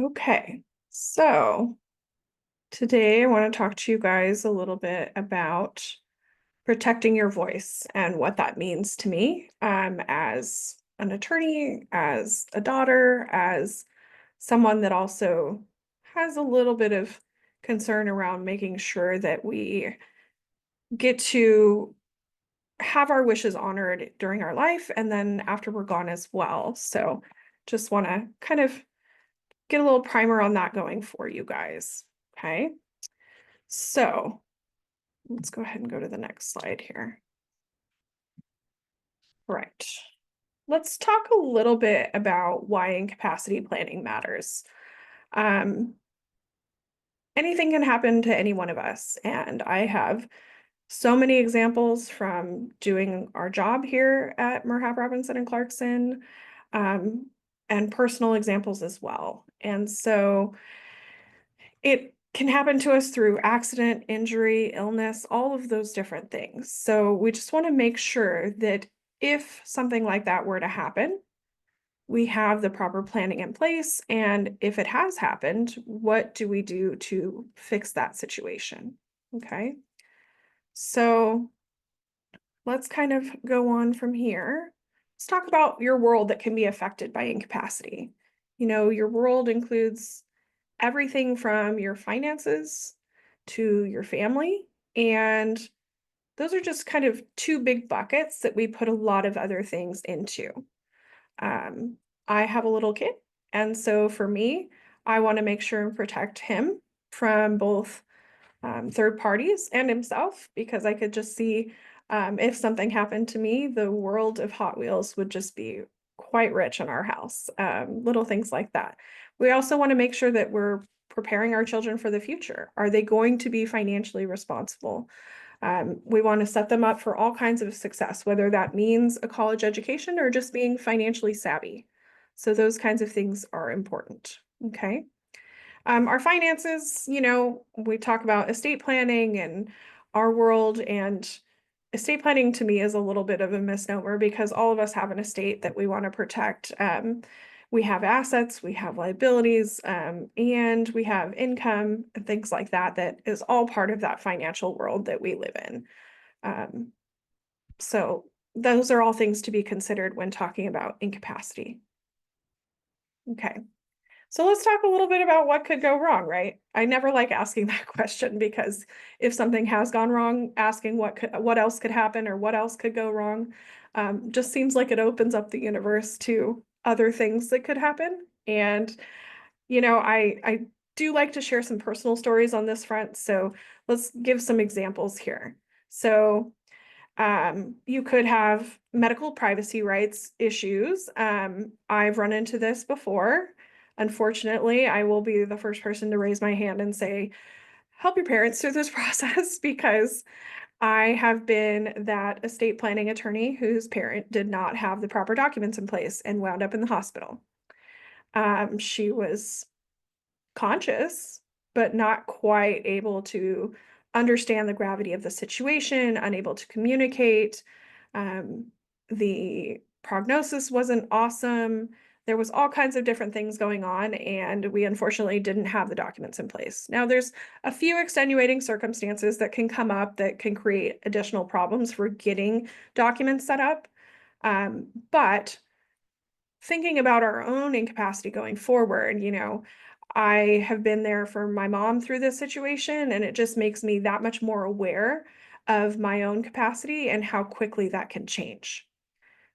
Okay, so today I want to talk to you guys a little bit about protecting your voice and what that means to me as an attorney, as a daughter, as someone that also has a little bit of concern around making sure that we get to have our wishes honored during our life and then after we're gone as well. So just want to kind of get a little primer on that going for you guys. Okay. So let's go ahead and go to the next slide here. Right. Let's talk a little bit about why incapacity planning matters. Um, Anything can happen to any one of us, and I have so many examples from doing our job here at Merhab Robinson and Clarkson, um, and personal examples as well. And so it can happen to us through accident, injury, illness, all of those different things. So we just want to make sure that if something like that were to happen, we have the proper planning in place. And if it has happened, what do we do to fix that situation? Okay. So let's kind of go on from here. Let's talk about your world that can be affected by incapacity. Your world includes everything from your finances to your family. And those are just kind of two big buckets that we put a lot of other things into. Um, I have a little kid. And so for me, I want to make sure and protect him from both third parties and himself, because I could just see if something happened to me, the world of Hot Wheels would just be quite rich in our house. Little things like that. We also want to make sure that we're preparing our children for the future. Are they going to be financially responsible? We want to set them up for all kinds of success, whether that means a college education or just being financially savvy. So those kinds of things are important. Okay. Our finances, we talk about estate planning and our world, and estate planning to me is a little bit of a misnomer because all of us have an estate that we want to protect. We have assets, we have liabilities, and we have income and things like that, that is all part of that financial world that we live in. Um, so those are all things to be considered when talking about incapacity. Okay. So let's talk a little bit about what could go wrong, right? I never like asking that question because if something has gone wrong, asking what else could happen or what else could go wrong, just seems like it opens up the universe to other things that could happen. And I do like to share some personal stories on this front. So let's give some examples here. So you could have medical privacy rights issues. I've run into this before. Unfortunately, I will be the first person to raise my hand and say, help your parents through this process, because I have been that estate planning attorney whose parent did not have the proper documents in place and wound up in the hospital. She was conscious, but not quite able to understand the gravity of the situation, unable to communicate. Um, the prognosis wasn't awesome. There was all kinds of different things going on, and we unfortunately didn't have the documents in place. Now, there's a few extenuating circumstances that can come up that can create additional problems for getting documents set up. But thinking about our own incapacity going forward, I have been there for my mom through this situation, and it just makes me that much more aware of my own capacity and how quickly that can change.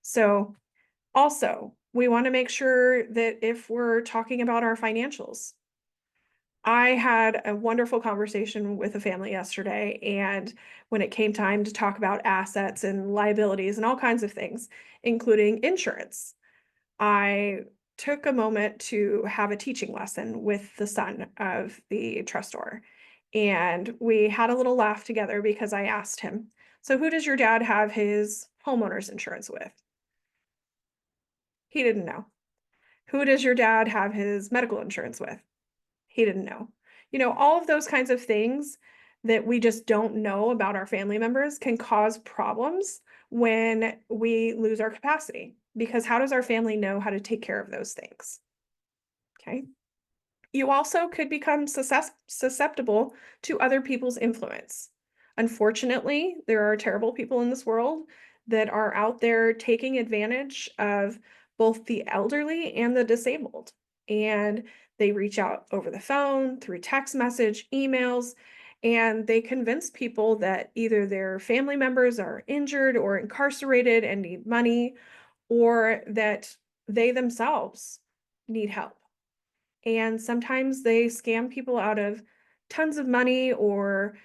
So, also, we want to make sure that if we're talking about our financials, I had a wonderful conversation with a family yesterday, and when it came time to talk about assets and liabilities and all kinds of things, including insurance, I took a moment to have a teaching lesson with the son of the trustor. And we had a little laugh together because I asked him, so who does your dad have his homeowner's insurance with? He didn't know. Who does your dad have his medical insurance with? He didn't know. All of those kinds of things that we just don't know about our family members can cause problems when we lose our capacity, because how does our family know how to take care of those things? Okay. You also could become susceptible to other people's influence. Unfortunately, there are terrible people in this world that are out there taking advantage of both the elderly and the disabled. And they reach out over the phone, through text message, emails, and they convince people that either their family members are injured or incarcerated and need money, or that they themselves need help. And sometimes they scam people out of tons of money or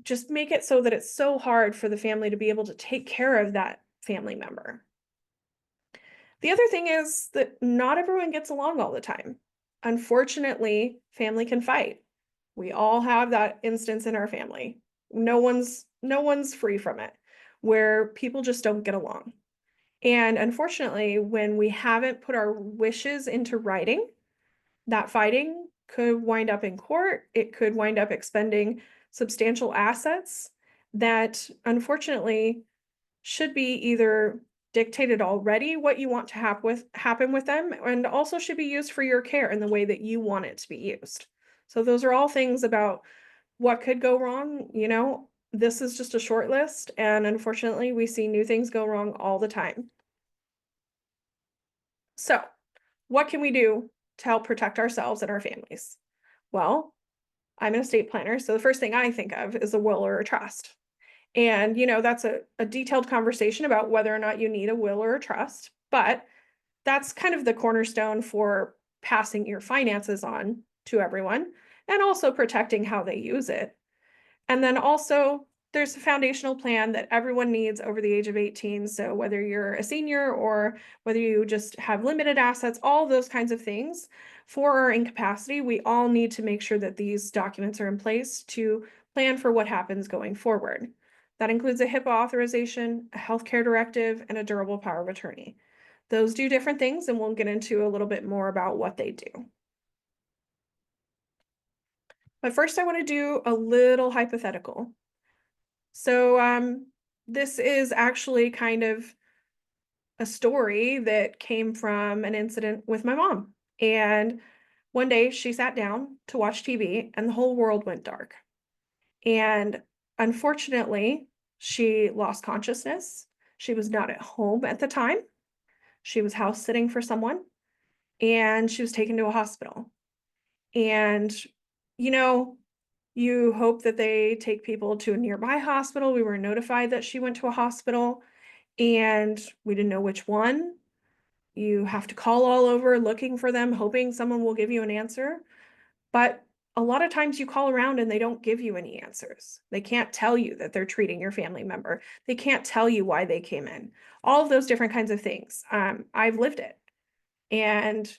just make it so that it's so hard for the family to be able to take care of that family member. The other thing is that not everyone gets along all the time. Unfortunately, family can fight. We all have that instance in our family. No one's free from it, where people just don't get along. And unfortunately, when we haven't put our wishes into writing, that fighting could wind up in court. It could wind up expending substantial assets that unfortunately should be either dictated already what you want to happen with them, and also should be used for your care in the way that you want it to be used. So those are all things about what could go wrong. This is just a short list, and unfortunately we see new things go wrong all the time. So what can we do to help protect ourselves and our families? Well, I'm an estate planner, so the first thing I think of is a will or a trust. And, that's a detailed conversation about whether or not you need a will or a trust, but that's kind of the cornerstone for passing your finances on to everyone and also protecting how they use it. And then also, there's a foundational plan that everyone needs over the age of 18. So whether you're a senior or whether you just have limited assets, all those kinds of things for our incapacity, we all need to make sure that these documents are in place to plan for what happens going forward. That includes a HIPAA authorization, a healthcare directive, and a durable power of attorney. Those do different things, and we'll get into a little bit more about what they do. But first, I want to do a little hypothetical. So this is actually kind of a story that came from an incident with my mom. And one day she sat down to watch TV and the whole world went dark. And unfortunately, she lost consciousness. She was not at home at the time. She was house sitting for someone and she was taken to a hospital. And, you know, you hope that they take people to a nearby hospital. We were notified that she went to a hospital and we didn't know which one. You have to call all over looking for them, hoping someone will give you an answer. But a lot of times you call around and they don't give you any answers. They can't tell you that they're treating your family member. They can't tell you why they came in. All of those different kinds of things. I've lived it. And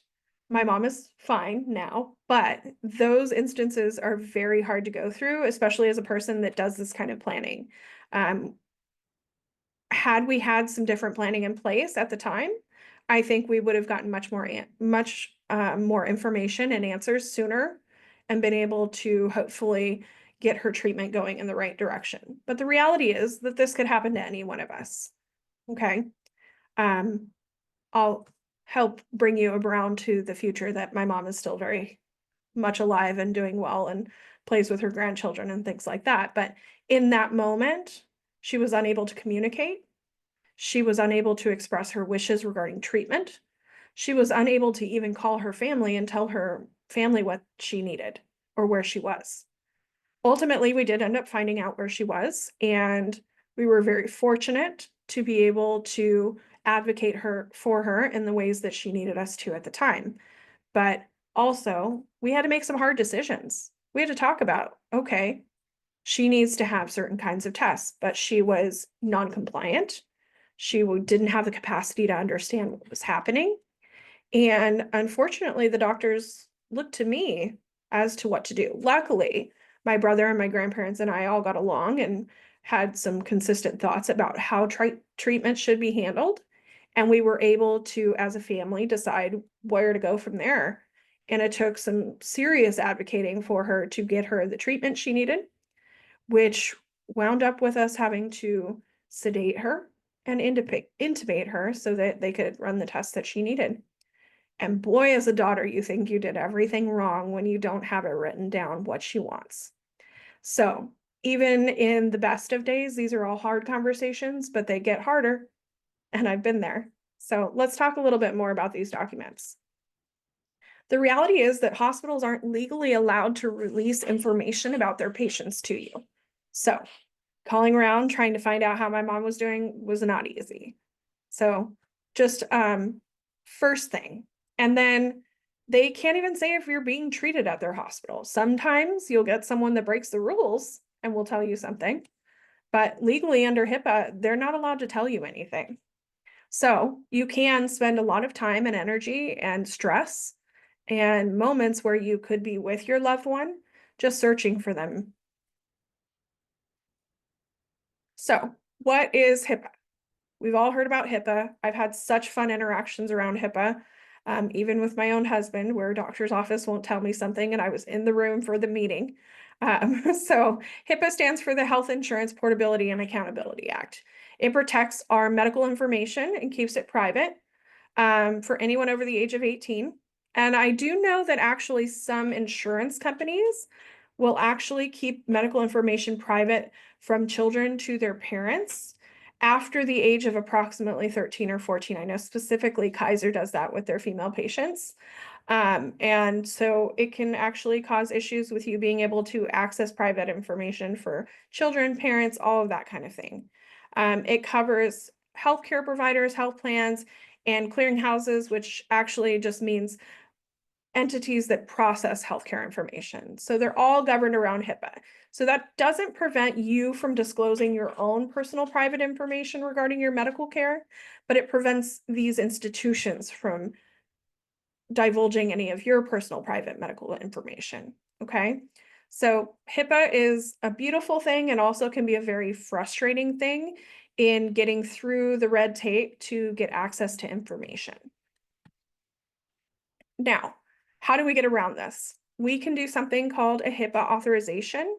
my mom is fine now, but those instances are very hard to go through, especially as a person that does this kind of planning. Had we had some different planning in place at the time, I think we would have gotten much more information and answers sooner and been able to hopefully get her treatment going in the right direction. But the reality is that this could happen to any one of us. Okay. I'll help bring you around to the future that my mom is still very much alive and doing well and plays with her grandchildren and things like that. But in that moment, she was unable to communicate. She was unable to express her wishes regarding treatment. She was unable to even call her family and tell her family what she needed or where she was. Ultimately, we did end up finding out where she was, and we were very fortunate to be able to advocate for her in the ways that she needed us to at the time. But also, we had to make some hard decisions. We had to talk about, okay, she needs to have certain kinds of tests, but she was non-compliant. She didn't have the capacity to understand what was happening. And unfortunately, the doctors looked to me as to what to do. Luckily, my brother and my grandparents and I all got along and had some consistent thoughts about how treatment should be handled. And we were able to, as a family, decide where to go from there. And it took some serious advocating for her to get her the treatment she needed, which wound up with us having to sedate her and intubate her so that they could run the tests that she needed. And boy, as a daughter, you think you did everything wrong when you don't have it written down what she wants. So even in the best of days, these are all hard conversations, but they get harder, and I've been there. So let's talk a little bit more about these documents. The reality is that hospitals aren't legally allowed to release information about their patients to you. So calling around trying to find out how my mom was doing was not easy. So just first thing. And then they can't even say if you're being treated at their hospital. Sometimes you'll get someone that breaks the rules and will tell you something, but legally under HIPAA, they're not allowed to tell you anything. So you can spend a lot of time and energy and stress and moments where you could be with your loved one, just searching for them. So what is HIPAA? We've all heard about HIPAA. I've had such fun interactions around HIPAA, even with my own husband, where a doctor's office won't tell me something and I was in the room for the meeting. So HIPAA stands for the Health Insurance Portability and Accountability Act. It protects our medical information and keeps it private for anyone over the age of 18. And I do know that actually some insurance companies will actually keep medical information private from children to their parents after the age of approximately 13 or 14. I know specifically Kaiser does that with their female patients. And so it can actually cause issues with you being able to access private information for children, parents, all of that kind of thing. It covers healthcare providers, health plans, and clearinghouses, which actually just means entities that process healthcare information. So they're all governed around HIPAA. So that doesn't prevent you from disclosing your own personal private information regarding your medical care, but it prevents these institutions from divulging any of your personal private medical information. Okay. So HIPAA is a beautiful thing and also can be a very frustrating thing in getting through the red tape to get access to information. Now, how do we get around this? We can do something called a HIPAA authorization.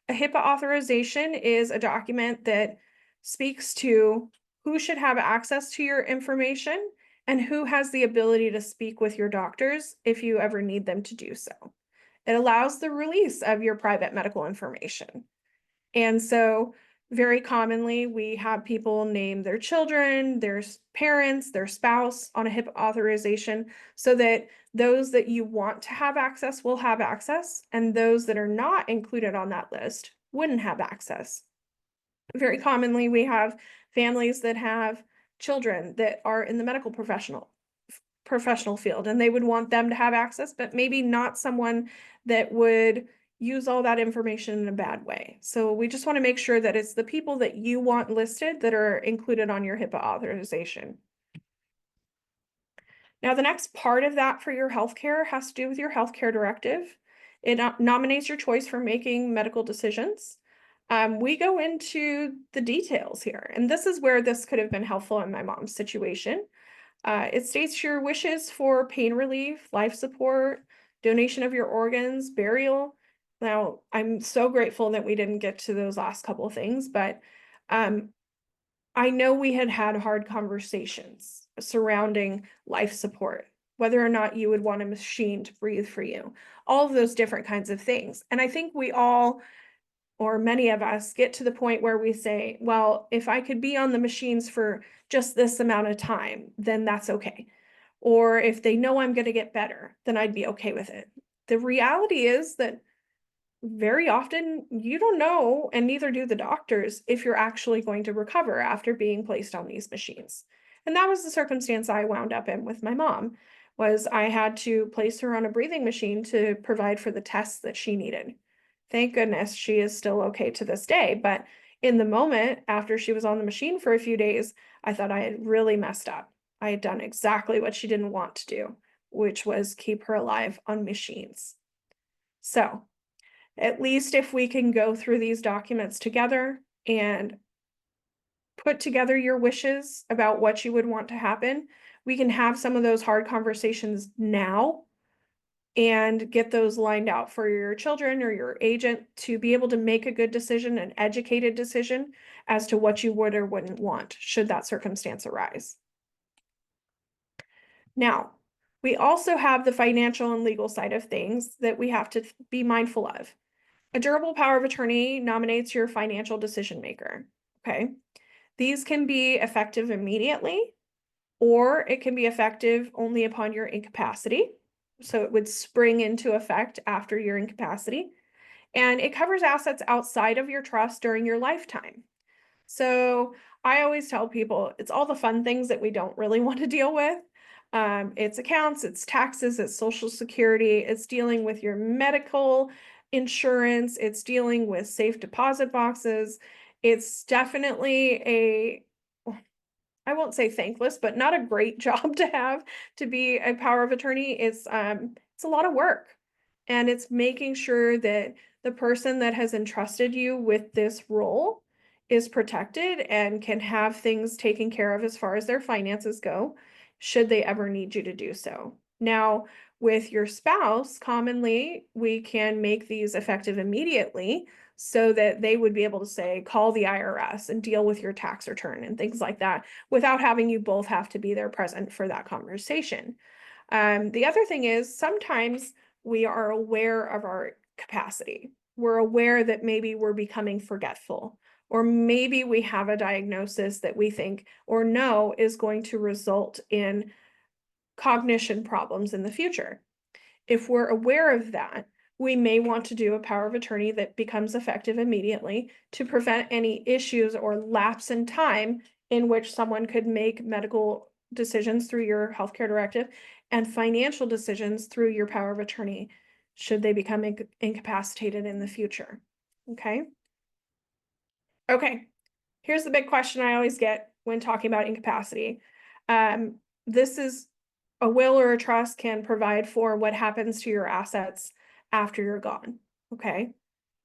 A HIPAA authorization is a document that speaks to who should have access to your information and who has the ability to speak with your doctors if you ever need them to do so. It allows the release of your private medical information. And so very commonly, we have people name their children, their parents, their spouse on a HIPAA authorization so that those that you want to have access will have access, and those that are not included on that list wouldn't have access. Very commonly, we have families that have children that are in the medical professional field, and they would want them to have access, but maybe not someone that would use all that information in a bad way. So we just want to make sure that it's the people that you want listed that are included on your HIPAA authorization. Now, the next part of that for your healthcare has to do with your healthcare directive. It nominates your choice for making medical decisions. We go into the details here, and this is where this could have been helpful in my mom's situation. It states your wishes for pain relief, life support, donation of your organs, burial. Now, I'm so grateful that we didn't get to those last couple of things, but I know we had had hard conversations surrounding life support, whether or not you would want a machine to breathe for you, all of those different kinds of things. And I think we all, or many of us, get to the point where we say, well, if I could be on the machines for just this amount of time, then that's okay. Or if they know I'm going to get better, then I'd be okay with it. The reality is that very often you don't know, and neither do the doctors, if you're actually going to recover after being placed on these machines. And that was the circumstance I wound up in with my mom, was I had to place her on a breathing machine to provide for the tests that she needed. Thank goodness she is still okay to this day. But in the moment, after she was on the machine for a few days, I thought I had really messed up. I had done exactly what she didn't want to do, which was keep her alive on machines. So at least if we can go through these documents together and put together your wishes about what you would want to happen, we can have some of those hard conversations now and get those lined out for your children or your agent to be able to make a good decision, an educated decision as to what you would or wouldn't want should that circumstance arise. Now, We also have the financial and legal side of things that we have to be mindful of. A durable power of attorney nominates your financial decision maker. Okay. These can be effective immediately, or it can be effective only upon your incapacity. So it would spring into effect after your incapacity. And it covers assets outside of your trust during your lifetime. So I always tell people it's all the fun things that we don't really want to deal with. It's accounts, it's taxes, it's social security, it's dealing with your medical insurance, it's dealing with safe deposit boxes. It's definitely I won't say thankless, but not a great job to have to be a power of attorney. It's a lot of work. And it's making sure that the person that has entrusted you with this role is protected and can have things taken care of as far as their finances go, should they ever need you to do so. Now, with your spouse, commonly we can make these effective immediately so that they would be able to say, call the IRS and deal with your tax return and things like that without having you both have to be there present for that conversation. The other thing is sometimes we are aware of our capacity. We're aware that maybe we're becoming forgetful, or maybe we have a diagnosis that we think or know is going to result in cognition problems in the future. If we're aware of that, we may want to do a power of attorney that becomes effective immediately to prevent any issues or lapse in time in which someone could make medical decisions through your healthcare directive and financial decisions through your power of attorney should they become incapacitated in the future. Okay. Okay. Here's the big question I always get when talking about incapacity. This is a will or a trust can provide for what happens to your assets after you're gone. Okay.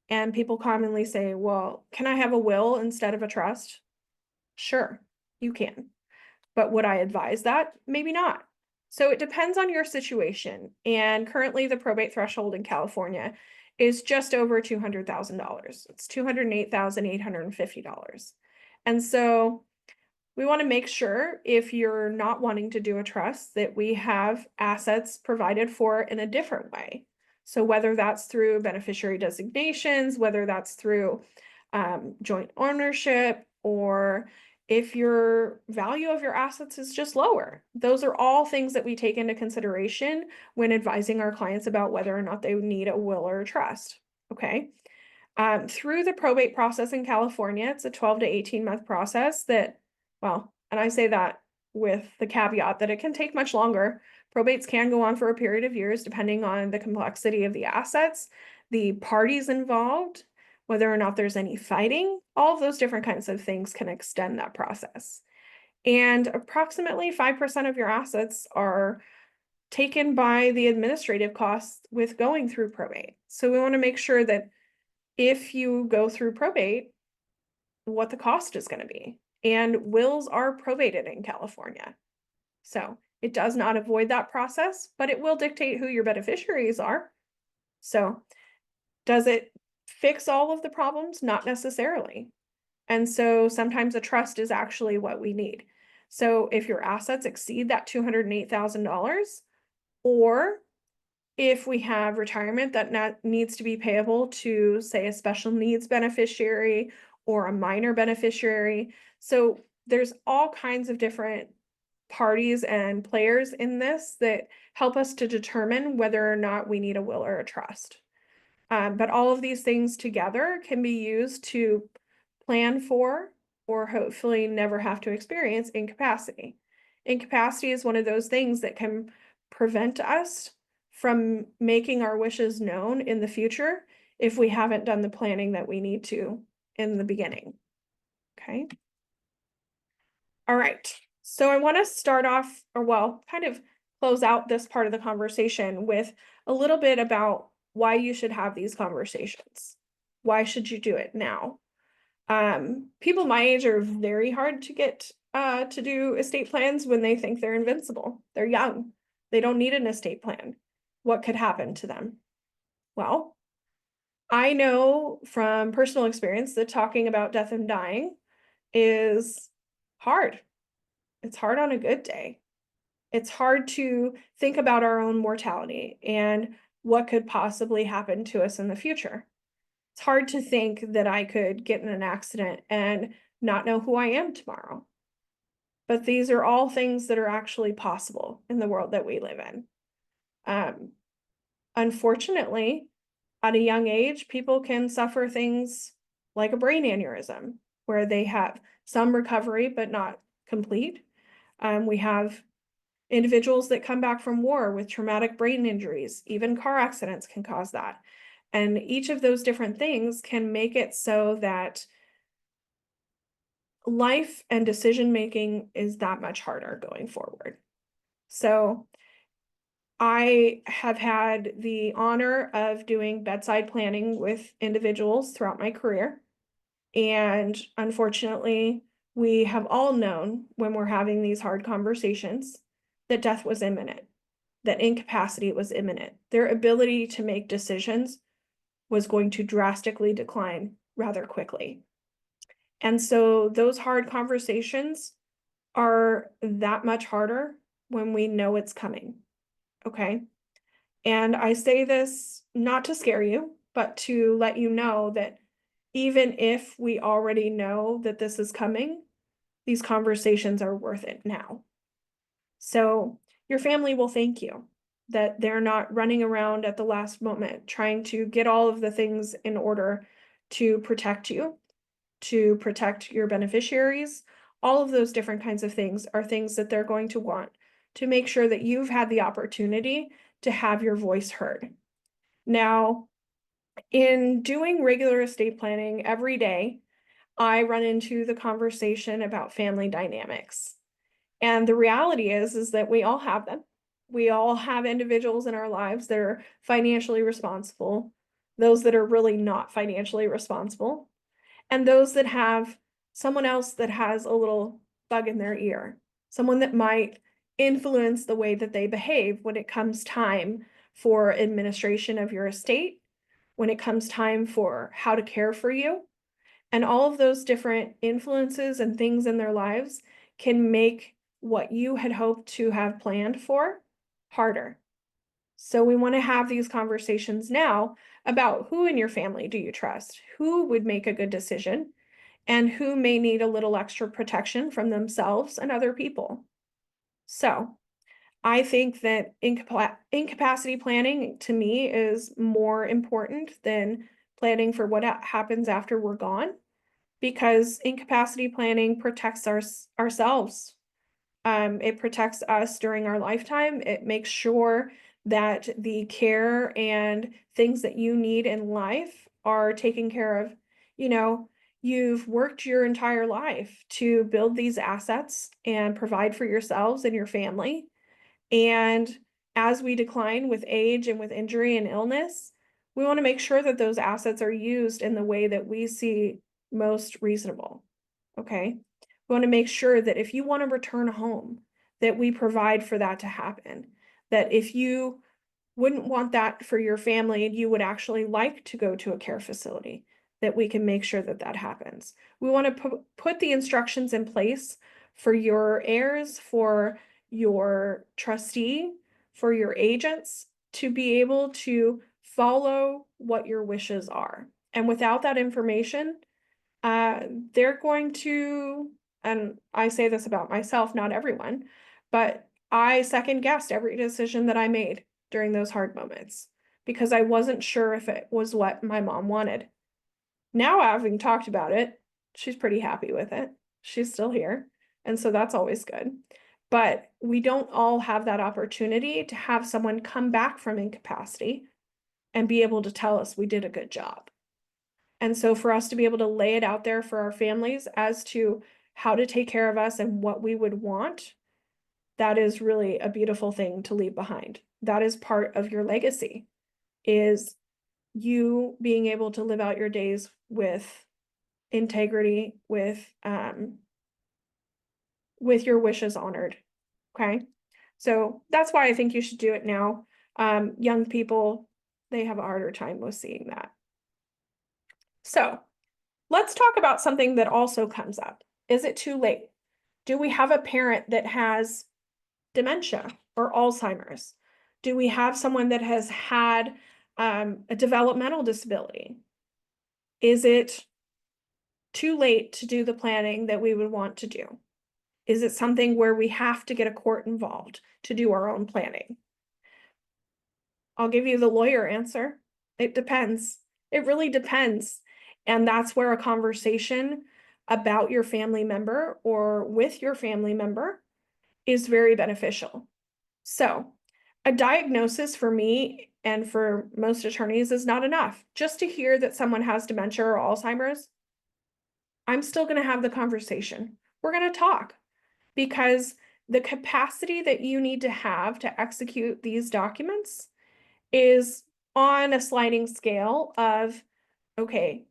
And people commonly say, well, can I have a will instead of a trust? Sure, you can. But would I advise that? Maybe not. So it depends on your situation. And currently, the probate threshold in California is just over $200,000. It's $208,850. And so we want to make sure if you're not wanting to do a trust that we have assets provided for in a different way. So whether that's through beneficiary designations, whether that's through joint ownership, or if your value of your assets is just lower. Those are all things that we take into consideration when advising our clients about whether or not they need a will or a trust. Okay. Through the probate process in California, it's a 12 to 18-month process that, well, and I say that with the caveat that it can take much longer. Probates can go on for a period of years, depending on the complexity of the assets, the parties involved, whether or not there's any fighting. All of those different kinds of things can extend that process. And approximately 5% of your assets are taken by the administrative costs with going through probate. So we want to make sure that if you go through probate, what the cost is going to be. And wills are probated in California. So it does not avoid that process, but it will dictate who your beneficiaries are. So does it fix all of the problems? Not necessarily. And so sometimes a trust is actually what we need. So if your assets exceed that $208,000, or if we have retirement that needs to be payable to, say, a special needs beneficiary or a minor beneficiary. So there's all kinds of different parties and players in this that help us to determine whether or not we need a will or a trust. But all of these things together can be used to plan for or hopefully never have to experience incapacity. Incapacity is one of those things that can prevent us from making our wishes known in the future if we haven't done the planning that we need to in the beginning. Okay. All right. So I want to start off, or well, kind of close out this part of the conversation with a little bit about why you should have these conversations. Why should you do it now? People my age are very hard to get to do estate plans when they think they're invincible. They're young. They don't need an estate plan. What could happen to them? Well, I know from personal experience that talking about death and dying is hard. It's hard on a good day. It's hard to think about our own mortality and what could possibly happen to us in the future. It's hard to think that I could get in an accident and not know who I am tomorrow. But these are all things that are actually possible in the world that we live in. Um, Unfortunately, at a young age, people can suffer things like a brain aneurysm, where they have some recovery but not complete. We have individuals that come back from war with traumatic brain injuries. Even car accidents can cause that. And each of those different things can make it so that life and decision making is that much harder going forward. So I have had the honor of doing bedside planning with individuals throughout my career. And unfortunately, we have all known when we're having these hard conversations that death was imminent, that incapacity was imminent. Their ability to make decisions was going to drastically decline rather quickly. And so those hard conversations are that much harder when we know it's coming. Okay. And I say this not to scare you, but to let you know that even if we already know that this is coming, these conversations are worth it now. So your family will thank you that they're not running around at the last moment trying to get all of the things in order to protect you, to protect your beneficiaries. All of those different kinds of things are things that they're going to want to make sure that you've had the opportunity to have your voice heard. Now, in doing regular estate planning every day, I run into the conversation about family dynamics. And the reality is that we all have them. We all have individuals in our lives that are financially responsible, those that are really not financially responsible, and those that have someone else that has a little bug in their ear, someone that might influence the way that they behave when it comes time for administration of your estate, when it comes time for how to care for you. And all of those different influences and things in their lives can make what you had hoped to have planned for harder. So we want to have these conversations now about who in your family do you trust, who would make a good decision, and who may need a little extra protection from themselves and other people. So I think that incapacity planning to me is more important than planning for what happens after we're gone, because incapacity planning protects ourselves. It protects us during our lifetime. It makes sure that the care and things that you need in life are taken care of. You know, you've worked your entire life to build these assets and provide for yourselves and your family. And as we decline with age and with injury and illness, we want to make sure that those assets are used in the way that we see most reasonable. Okay. We want to make sure that if you want to return home, that we provide for that to happen. That if you wouldn't want that for your family and you would actually like to go to a care facility, that we can make sure that that happens. We want to put the instructions in place for your heirs, for your trustee, for your agents to be able to follow what your wishes are. And without that information, they're going to, and I say this about myself, not everyone, but I second guessed every decision that I made during those hard moments because I wasn't sure if it was what my mom wanted. Now, having talked about it, she's pretty happy with it. She's still here. And so that's always good. But we don't all have that opportunity to have someone come back from incapacity and be able to tell us we did a good job. And so for us to be able to lay it out there for our families as to how to take care of us and what we would want, that is really a beautiful thing to leave behind. That is part of your legacy, is you being able to live out your days with integrity, with your wishes honored. Okay. So that's why I think you should do it now. Young people, they have a harder time with seeing that. So let's talk about something that also comes up. Is it too late? Do we have a parent that has dementia or Alzheimer's? Do we have someone that has had a developmental disability? Is it too late to do the planning that we would want to do? Is it something where we have to get a court involved to do our own planning? I'll give you the lawyer answer. It depends. It really depends. And that's where a conversation about your family member or with your family member is very beneficial. So, a diagnosis for me and for most attorneys is not enough. Just to hear that someone has dementia or Alzheimer's, I'm still going to have the conversation. We're going to talk because the capacity that you need to have to execute these documents is on a sliding scale of, okay,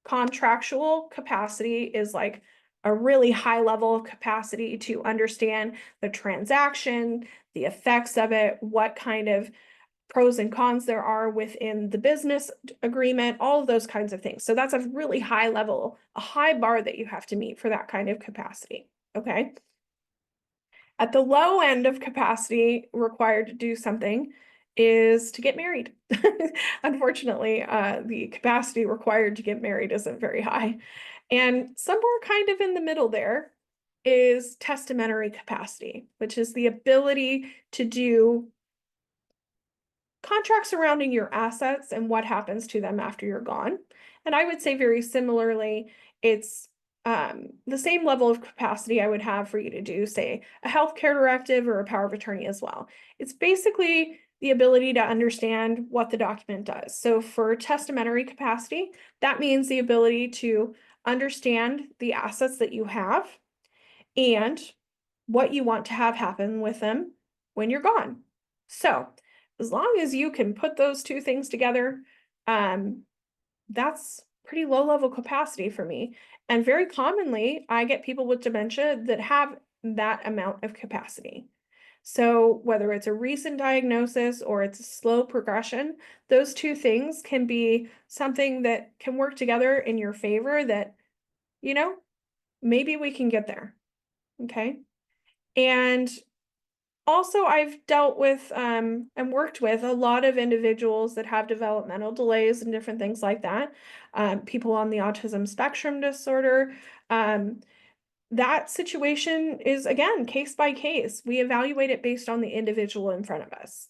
contractual capacity is like a really high level of capacity to understand the transaction, the effects of it, what kind of pros and cons there are within the business agreement, all of those kinds of things. So that's a really high level, a high bar that you have to meet for that kind of capacity. Okay. At the low end of capacity required to do something is to get married. Unfortunately, the capacity required to get married isn't very high. And somewhere kind of in the middle there is testamentary capacity, which is the ability to do contracts surrounding your assets and what happens to them after you're gone. And I would say very similarly, it's the same level of capacity I would have for you to do, say, a healthcare directive or a power of attorney as well. It's basically the ability to understand what the document does. So for testamentary capacity, that means the ability to understand the assets that you have and what you want to have happen with them when you're gone. So as long as you can put those two things together, that's pretty low level capacity for me. And very commonly, I get people with dementia that have that amount of capacity. So whether it's a recent diagnosis or it's a slow progression, those two things can be something that can work together in your favor that, you know, maybe we can get there. Okay. And also, I've dealt with and worked with a lot of individuals that have developmental delays and different things like that. People on the autism spectrum disorder. That situation is, again, case by case. We evaluate it based on the individual in front of us.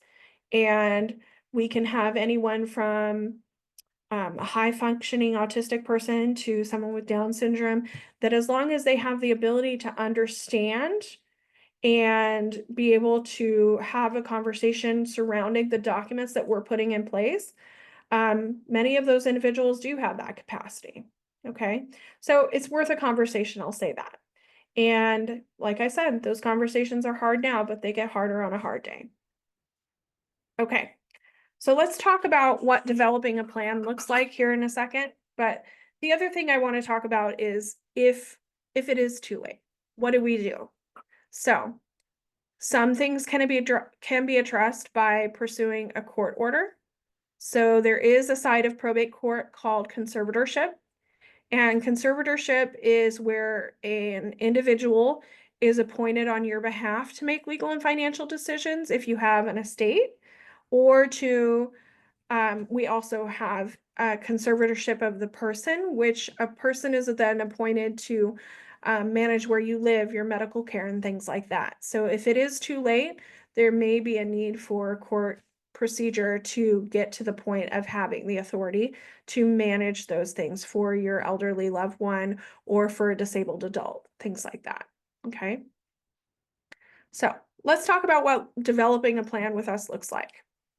And we can have anyone from a high functioning autistic person to someone with Down syndrome, that as long as they have the ability to understand and be able to have a conversation surrounding the documents that we're putting in place, many of those individuals do have that capacity. Okay, so it's worth a conversation, I'll say that. And like I said, those conversations are hard now, but they get harder on a hard day. Okay, so let's talk about what developing a plan looks like here in a second. But the other thing I want to talk about is if it is too late, what do we do? So some things can be addressed by pursuing a court order. So there is a side of probate court called conservatorship. And conservatorship is where an individual is appointed on your behalf to make legal and financial decisions if you have an estate, or to we also have a conservatorship of the person, which a person is then appointed to manage where you live, your medical care, and things like that. So if it is too late, there may be a need for court procedure to get to the point of having the authority to manage those things for your elderly loved one or for a disabled adult, things like that. Okay. So let's talk about what developing a plan with us looks like.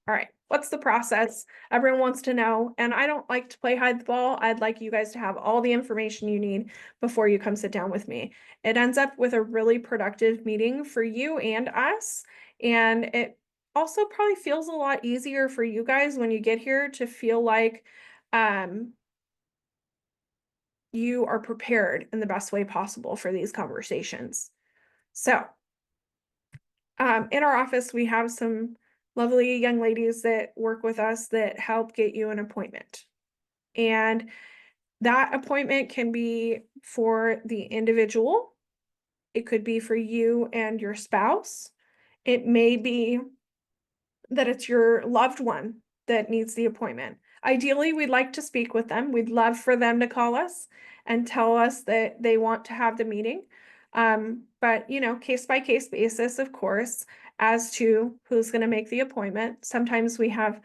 All right, what's the process? Everyone wants to know, and I don't like to play hide the ball. I'd like you guys to have all the information you need before you come sit down with me. It ends up with a really productive meeting for you and us, and it also probably feels a lot easier for you guys when you get here to feel like you are prepared in the best way possible for these conversations. So in our office, we have some lovely young ladies that work with us that help get you an appointment. And that appointment can be for the individual. It could be for you and your spouse. It may be that it's your loved one that needs the appointment. Ideally, we'd like to speak with them. We'd love for them to call us and tell us that they want to have the meeting. But case by case basis, of course, as to who's going to make the appointment. Sometimes we have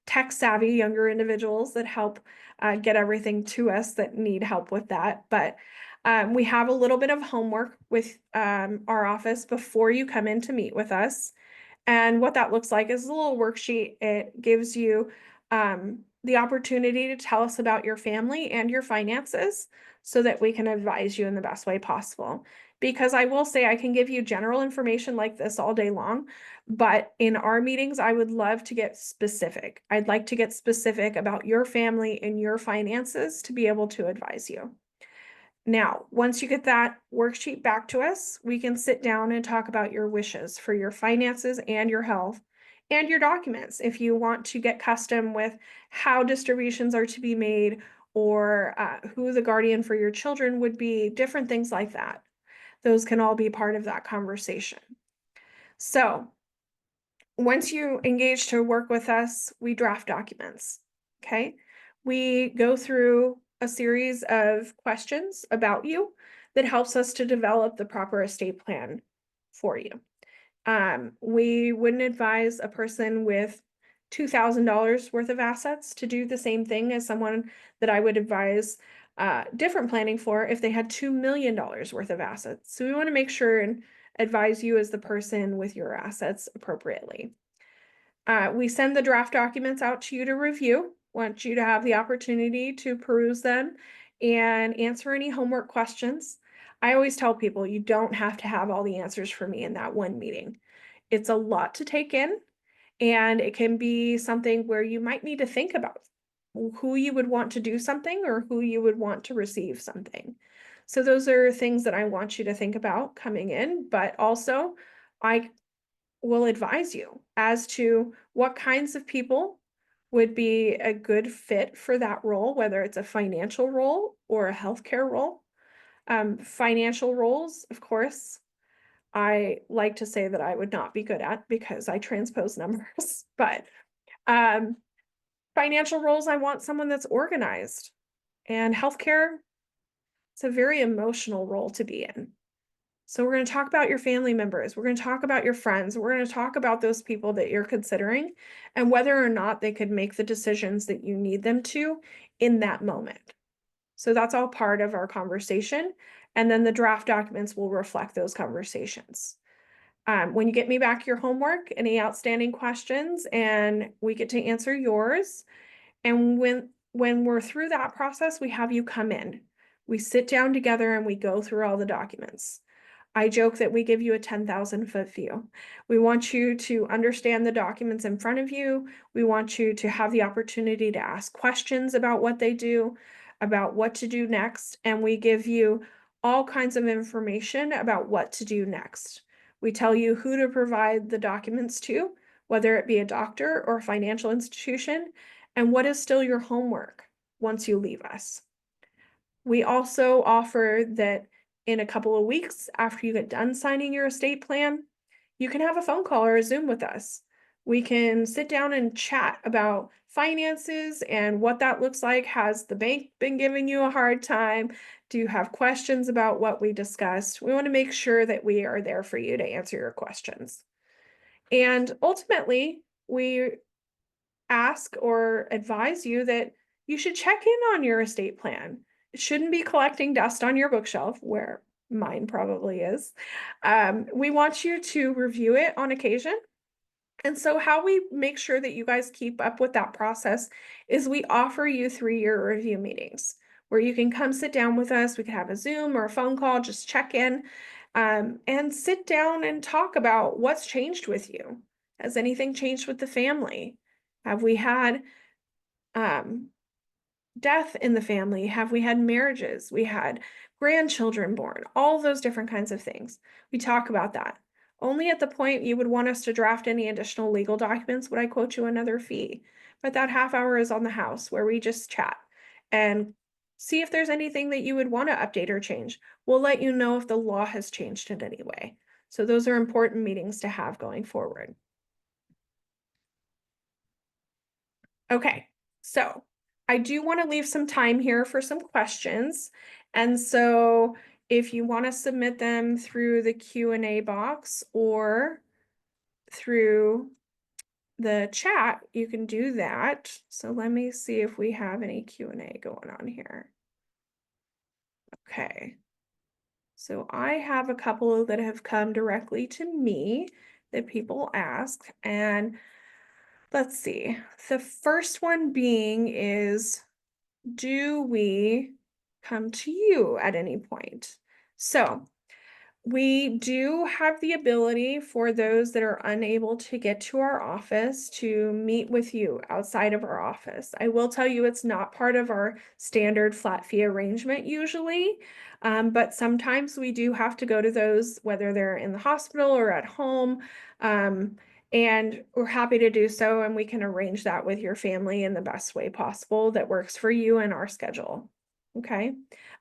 tech savvy younger individuals that help get everything to us that need help with that. But we have a little bit of homework with our office before you come in to meet with us. And what that looks like is a little worksheet. It gives you the opportunity to tell us about your family and your finances so that we can advise you in the best way possible. Because I will say I can give you general information like this all day long, but in our meetings, I would love to get specific. I'd like to get specific about your family and your finances to be able to advise you. Now, once you get that worksheet back to us, we can sit down and talk about your wishes for your finances and your health and your documents. If you want to get custom with how distributions are to be made or who the guardian for your children would be, different things like that. Those can all be part of that conversation. So once you engage to work with us, we draft documents, okay? We go through a series of questions about you that helps us to develop the proper estate plan for you. We wouldn't advise a person with $2,000 worth of assets to do the same thing as someone that I would advise different planning for if they had $2 million worth of assets. So we want to make sure and advise you as the person with your assets appropriately. We send the draft documents out to you to review. Want you to have the opportunity to peruse them and answer any homework questions. I always tell people you don't have to have all the answers for me in that one meeting. It's a lot to take in, and it can be something where you might need to think about who you would want to do something or who you would want to receive something. So those are things that I want you to think about coming in, but also I will advise you as to what kinds of people would be a good fit for that role, whether it's a financial role or a healthcare role. Financial roles, of course, I like to say that I would not be good at because I transpose numbers, but um, financial roles, I want someone that's organized. And healthcare, it's a very emotional role to be in. So we're going to talk about your family members. We're going to talk about your friends. We're going to talk about those people that you're considering and whether or not they could make the decisions that you need them to in that moment. So that's all part of our conversation. And then the draft documents will reflect those conversations. When you get me back your homework, any outstanding questions, and we get to answer yours. And when we're through that process, we have you come in. We sit down together and we go through all the documents. I joke that we give you a 10,000-foot view. We want you to understand the documents in front of you. We want you to have the opportunity to ask questions about what they do, about what to do next, and we give you all kinds of information about what to do next. We tell you who to provide the documents to, whether it be a doctor or a financial institution, and what is still your homework once you leave us. We also offer that in a couple of weeks after you get done signing your estate plan, you can have a phone call or a Zoom with us. We can sit down and chat about finances and what that looks like. Has the bank been giving you a hard time? Do you have questions about what we discussed? We want to make sure that we are there for you to answer your questions. And ultimately, we ask or advise you that you should check in on your estate plan. It shouldn't be collecting dust on your bookshelf, where mine probably is. We want you to review it on occasion. And so how we make sure that you guys keep up with that process is we offer you 3-year review meetings where you can come sit down with us. We can have a Zoom or a phone call, just check in and sit down and talk about what's changed with you. Has anything changed with the family? Have we had death in the family? Have we had marriages? We had grandchildren born, all those different kinds of things. We talk about that. Only at the point you would want us to draft any additional legal documents would I quote you another fee. But that half hour is on the house where we just chat and see if there's anything that you would want to update or change. We'll let you know if the law has changed in any way. So those are important meetings to have going forward. Okay, so I do want to leave some time here for some questions. And so if you want to submit them through the Q&A box or through the chat, you can do that. So let me see if we have any Q&A going on here. Okay. So I have a couple that have come directly to me that people ask. And let's see. The first one being is, do we come to you at any point? So we do have the ability for those that are unable to get to our office to meet with you outside of our office. I will tell you it's not part of our standard flat fee arrangement usually, but sometimes we do have to go to those, whether they're in the hospital or at home, and we're happy to do so, and we can arrange that with your family in the best way possible that works for you and our schedule. Okay.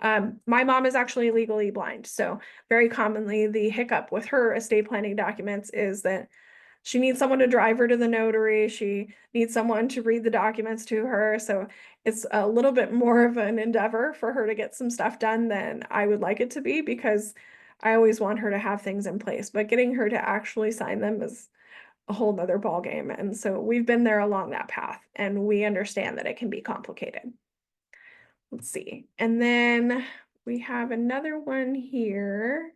My mom is actually legally blind, so very commonly the hiccup with her estate planning documents is that she needs someone to drive her to the notary. She needs someone to read the documents to her. So it's a little bit more of an endeavor for her to get some stuff done than I would like it to be, because I always want her to have things in place, but getting her to actually sign them is a whole nother ballgame. And so we've been there along that path, and we understand that it can be complicated. Let's see. And then we have another one here.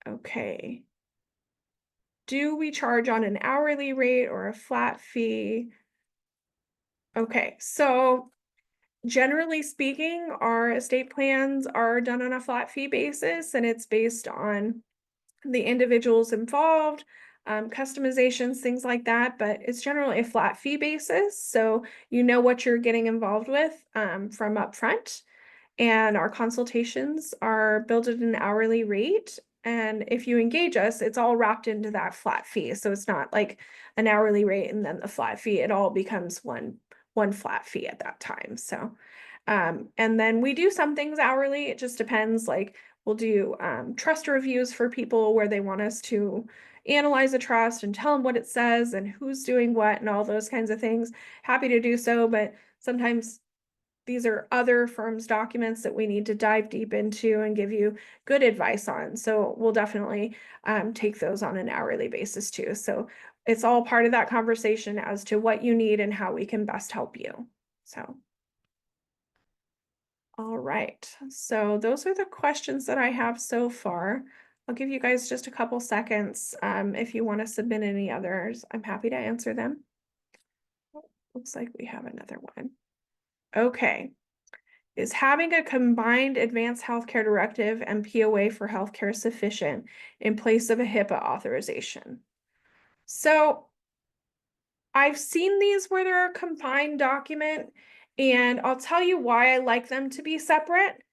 Okay. Do we charge on an hourly rate or a flat fee? Okay, so generally speaking, our estate plans are done on a flat fee basis, and it's based on the individuals involved, customizations, things like that, but it's generally a flat fee basis. So you know what you're getting involved with from upfront. And our consultations are billed at an hourly rate. And if you engage us, it's all wrapped into that flat fee. So it's not like an hourly rate and then the flat fee. It all becomes one flat fee at that time. So and then we do some things hourly. It just depends. Like we'll do trust reviews for people where they want us to analyze a trust and tell them what it says and who's doing what and all those kinds of things. Happy to do so, but sometimes these are other firms' documents that we need to dive deep into and give you good advice on. So we'll definitely take those on an hourly basis too. So it's all part of that conversation as to what you need and how we can best help you. So, all right. So those are the questions that I have so far. I'll give you guys just a couple seconds. If you want to submit any others, I'm happy to answer them. Looks like we have another one. Okay. Is having a combined advanced healthcare directive and POA for healthcare sufficient in place of a HIPAA authorization? So I've seen these where they're a combined document, and I'll tell you why I like them to be separate.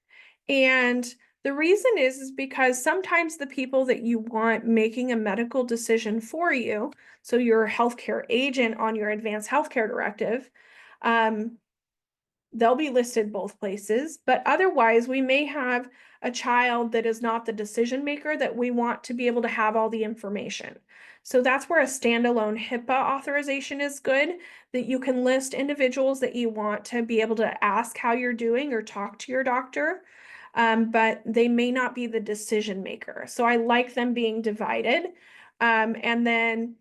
And the reason is because sometimes the people that you want making a medical decision for you, so your healthcare agent on your advanced healthcare directive, they'll be listed both places, but otherwise we may have a child that is not the decision maker that we want to be able to have all the information. So that's where a standalone HIPAA authorization is good, that you can list individuals that you want to be able to ask how you're doing or talk to your doctor, but they may not be the decision maker. So I like them being divided. And then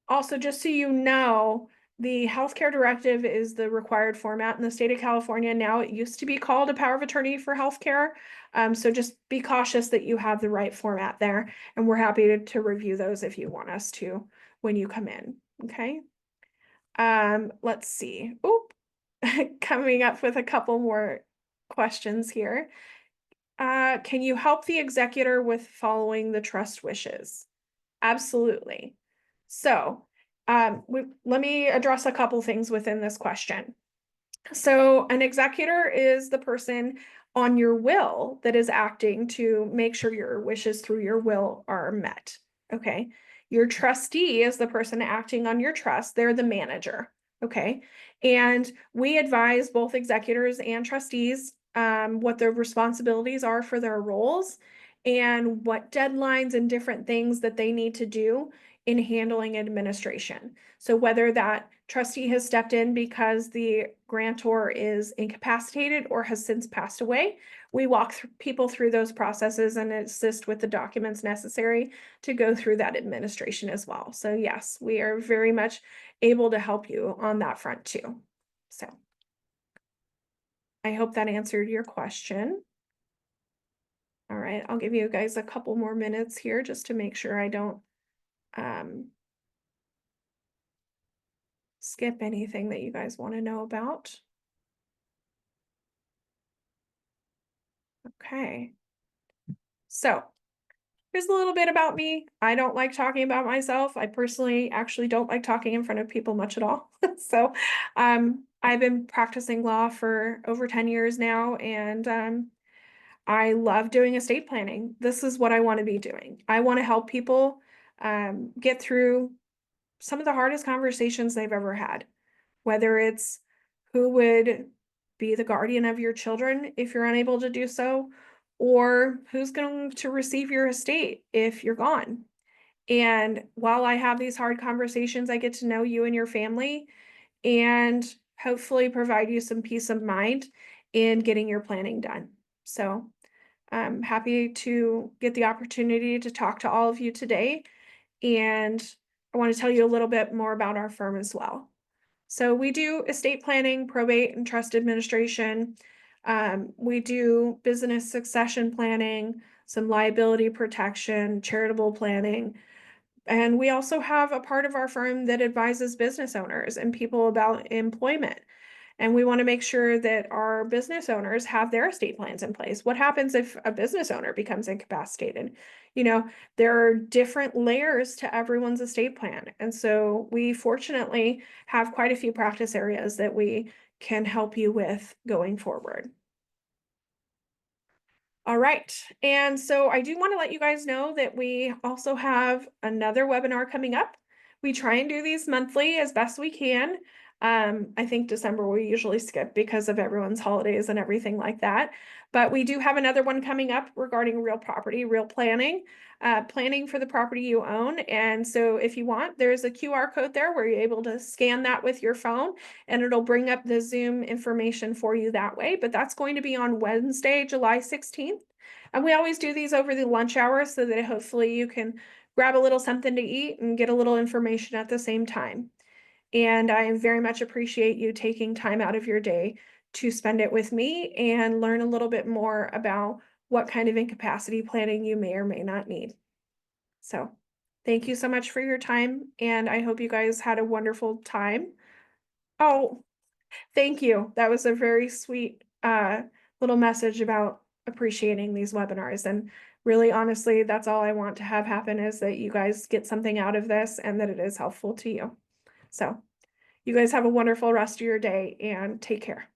also, just so you know, the healthcare directive is the required format in the state of California. Now, it used to be called a power of attorney for healthcare. So just be cautious that you have the right format there. And we're happy to review those if you want us to when you come in. Okay. Let's see. Oop. Coming up with a couple more questions here. Can you help the executor with following the trust wishes? Absolutely. So let me address a couple things within this question. So an executor is the person on your will that is acting to make sure your wishes through your will are met. Okay. Your trustee is the person acting on your trust. They're the manager. Okay. And we advise both executors and trustees what their responsibilities are for their roles. and what deadlines and different things that they need to do in handling administration. So whether that trustee has stepped in because the grantor is incapacitated or has since passed away, we walk people through those processes and assist with the documents necessary to go through that administration as well. So yes, we are very much able to help you on that front too. So I hope that answered your question. All right, I'll give you guys a couple more minutes here just to make sure I don't skip anything that you guys want to know about. Okay. So here's a little bit about me. I don't like talking about myself. I personally actually don't like talking in front of people much at all. So I've been practicing law for over 10 years now, and I love doing estate planning. This is what I want to be doing. I want to help people get through some of the hardest conversations they've ever had, whether it's who would be the guardian of your children if you're unable to do so, or who's going to receive your estate if you're gone. And while I have these hard conversations, I get to know you and your family and hopefully provide you some peace of mind in getting your planning done. So I'm happy to get the opportunity to talk to all of you today. And I want to tell you a little bit more about our firm as well. So we do estate planning, probate, and trust administration. We do business succession planning, some liability protection, charitable planning. And we also have a part of our firm that advises business owners and people about employment. And we want to make sure that our business owners have their estate plans in place. What happens if a business owner becomes incapacitated? You know, there are different layers to everyone's estate plan. And so we fortunately have quite a few practice areas that we can help you with going forward. All right. And so I do want to let you guys know that we also have another webinar coming up. We try and do these monthly as best we can. I think December we usually skip because of everyone's holidays and everything like that. But we do have another one coming up regarding real property, real planning, planning for the property you own. And so if you want, there's a QR code there where you're able to scan that with your phone and it'll bring up the Zoom information for you that way. But that's going to be on Wednesday, July 16th. And we always do these over the lunch hour so that hopefully you can grab a little something to eat and get a little information at the same time. And I very much appreciate you taking time out of your day to spend it with me and learn a little bit more about what kind of incapacity planning you may or may not need. So thank you so much for your time, and I hope you guys had a wonderful time. Oh, thank you. That was a very sweet little message about appreciating these webinars. And really, honestly, that's all I want to have happen is that you guys get something out of this and that it is helpful to you. So you guys have a wonderful rest of your day and take care.